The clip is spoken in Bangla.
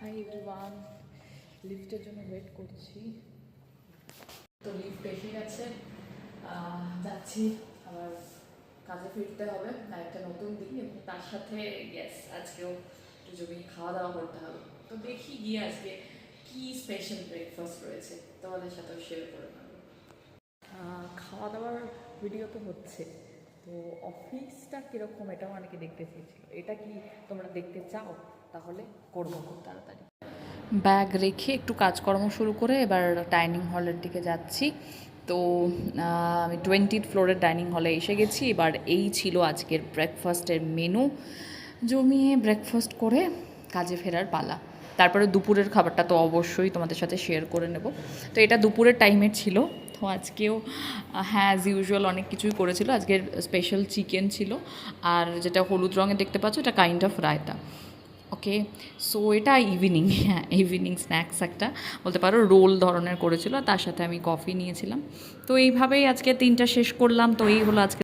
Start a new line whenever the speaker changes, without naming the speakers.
হাই এভরিওয়ান, লিফটের জন্য ওয়েট করছি। তো লিফট এসে গেছে, যাচ্ছি। আবার কাজে ফিরতে হবে, একটা নতুন দিন এবং তার সাথে গ্যাস আজকেও একটু জমি খাওয়া দাওয়া করতে হবে। তো দেখি গিয়ে আজকে কি স্পেশাল ব্রেকফাস্ট রয়েছে তোমাদের সাথেও শেয়ার করে নেব। খাওয়া দাওয়ার ভিডিও তো হচ্ছে, তো অফিসটা কীরকম এটাও অনেকে দেখতে চেয়েছিল। এটা কি তোমরা দেখতে চাও? তাহলে করবো খুব তাড়াতাড়ি। ব্যাগ রেখে একটু কাজকর্ম শুরু করে এবার ডাইনিং হলের দিকে যাচ্ছি। তো আমি 20th ফ্লোরের ডাইনিং হলে এসে গেছি। এবার এই ছিল আজকের ব্রেকফাস্টের মেনু। জমিয়ে ব্রেকফাস্ট করে কাজে ফেরার পালা। তারপরে দুপুরের খাবারটা তো অবশ্যই তোমাদের সাথে শেয়ার করে নেব। তো এটা দুপুরের টাইমের ছিল। তো আজকেও হ্যাঁ অ্যাজ ইউজুয়াল অনেক কিছুই করেছিল। আজকের স্পেশাল চিকেন ছিল, আর যেটা হলুদ রঙে দেখতে পাচ্ছ এটা kind of raita. Okay, so এটা ইভিনিং, হ্যাঁ ইভিনিং স্ন্যাক্স একটা বলতে পারো, রোল ধরনের করেছিল, তার সাথে আমি কফি নিয়েছিলাম। তো এইভাবেই আজকে 3টা শেষ করলাম। তো এই হলো আজকে